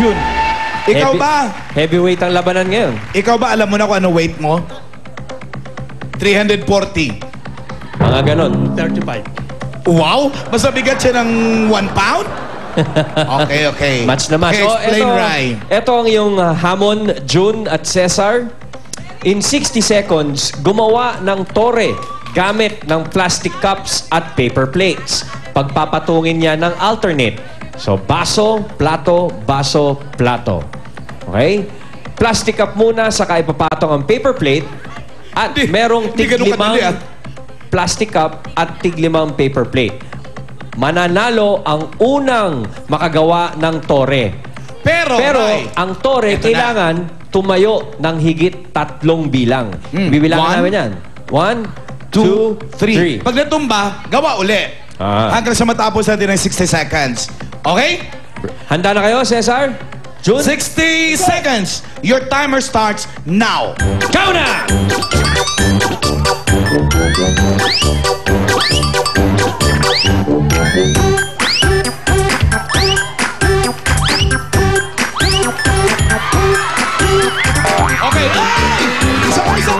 June. Ikaw ba? Heavyweight ang labanan ngayon. Ikaw ba, alam mo na kung ano weight mo? 340. Mga ganon. 35. Wow! Mas mabigat siya ng 1 pound? Okay. Match na match. Okay, explain, Rai. Ito ang iyong hamon, June at Cesar. In 60 seconds, gumawa ng tore gamit ng plastic cups at paper plates. Pagpapatungin niya ng alternate. So, baso, plato, baso, plato. Okay? Plastic cup muna, saka ipapatong ang paper plate. At merong tig-limang plastic cup at tig-limang paper plate. Mananalo ang unang makagawa ng tore. Pero ang tore kailangan tumayo ng higit 3 bilang. Bibilangan namin yan. 1, 2, 3. Pag natumba, gawa uli. Hanggang sa matapos natin ng 60 seconds. Okay? Handa na kayo, Cesar? June? 60 seconds. Your timer starts now. Go na! Okay. Ay! Isa pa!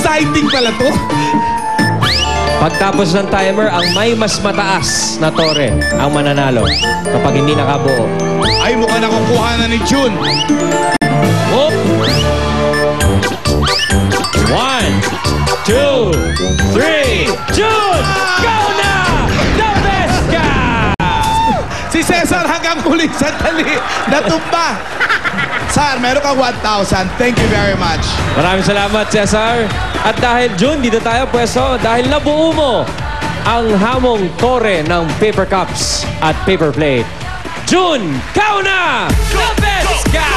Exciting pala to. Pagtapos ng timer, ang may mas mataas na tore ang mananalo kapag hindi nakabuo. Ay, mukhang nakukuha na ni June. Oh! 1, 2, 3, June! Go na! The best ka! Si Cesar hanggang huling sandali. Natumba. Sir, meron kang 1,000. Thank you very much. Maraming salamat, Cesar. At dahil, June, dito tayo pwesto. Dahil nabuo mo ang hamong tore ng paper cups at paper plate. June, kau na! The best ka!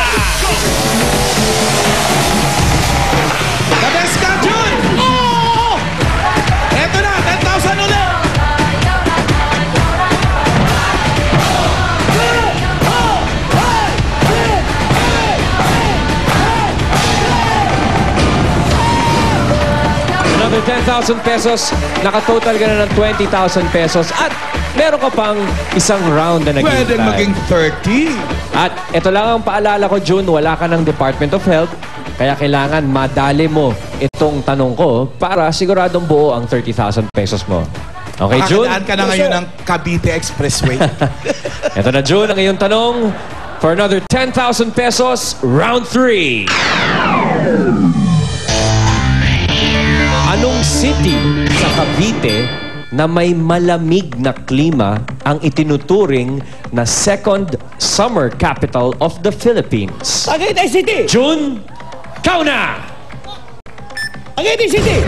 The best ka, June! Oh! Eto na, 10,000 ulit! Another 10,000 pesos. Nakatotal ka na ng 20,000 pesos. At meron ka pang isang round na naghihintay. Pwede maging 30. At ito lang ang paalala ko, June, wala ka ng Department of Health. Kaya kailangan madali mo itong tanong ko para siguradong buo ang 30,000 pesos mo. Okay, June? Makakadaan ka na ngayon ng Cavite Expressway. Ito na, June, ang iyong tanong. For another 10,000 pesos, round 3. Anong city sa Cavite na may malamig na klima ang itinuturing na second summer capital of the Philippines? Tagaytay City! June, kau na! Tagaytay City!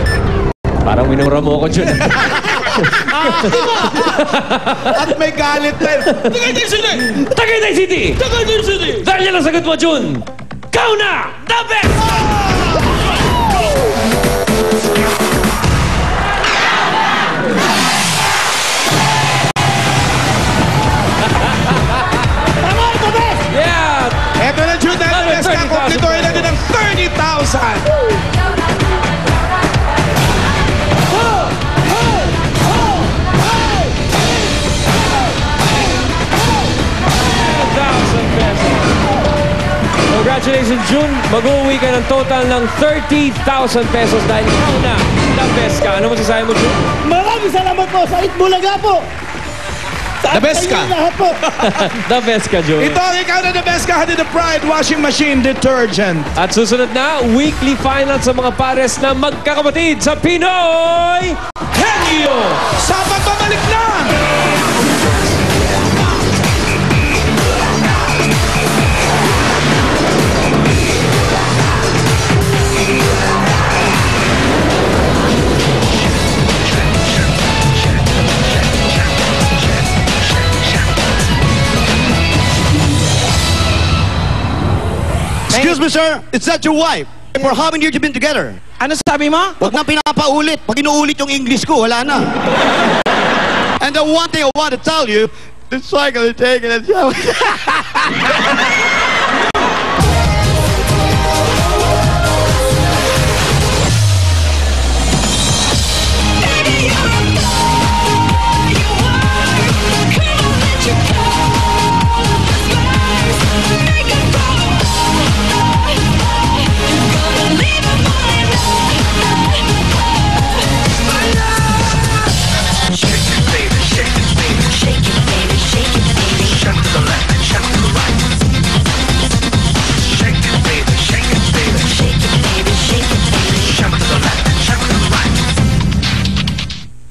Parang minura mo ako, June. At may galit na. Tagaytay City! Tagaytay City! Tagaytay City! Dahil yan ang sagot mo, June! Kau na! The best! Yeah! Eto na, June, dahil the best ka. Kumplituhin natin ng 30,000. Congratulations, June. Mag-uwi ka ng total ng 30,000 pesos dahil ikaw na the best ka. Ano masasabi mo, June? Maraming salamat po sa Itbulaga po. The best ka. Lahat po. The best ka, June. Ito ang ikaw na the best ka. Hatid the Pride Washing Machine Detergent. At susunod na, weekly final sa mga pares na magkakapatid sa Pinoy Henyo! Sa pagbabalik na! Excuse me, sir. It's not your wife. For how many years you been together? Ano sabi mo? Huwag nang pinapaulit. Pag inuulit yung English ko, wala na. And the one thing I want to tell you, The cycle is taking it.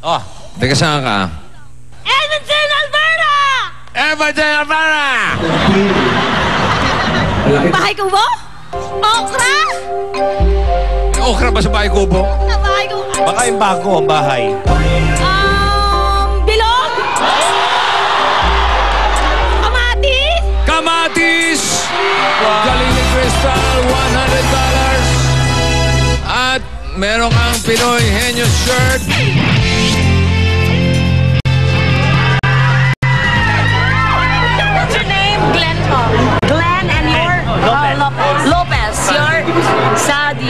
Oh, teka saan ka? Edmonton, Alberta! Everton, Alberta! Bahay ko ba? Okra? Okra ba sa bahay kubo? Sa bahay ko. Baka yung bago ang bahay. Bilog? Kamatis? Kamatis! Galing ni Crystal, $100. At meron kang Pinoy Henyo shirt. What's your name? Glenn po. Glenn and your? Lopez. Lopez. Your? Sadi.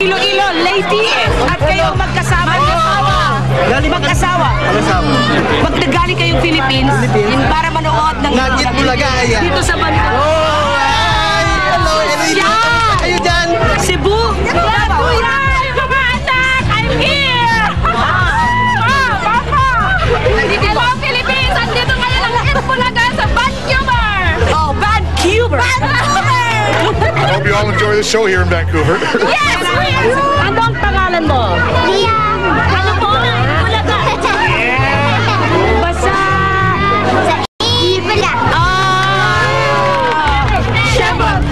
Iloilo, lady. At kayo magkasama. Magkasawa. Pag nagaling kayong Philippines, yung para manood ng Nagit Bulaga, ayan. dito sa Balikan. Hello, kayo dyan? Cebu. Kuya, mga anak, I'm here. Papa. Hello, Philippines. Andito kayo lang Nagit Bulaga sa Vancouver. Oh, Vancouver. I hope you all enjoy the show here in Vancouver. Yes, ano ang pangalan mo? Lia. Ano po? Bulaga. Basta. Ibula. Shebot.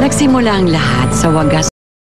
Nagsimula ang lahat sa wagas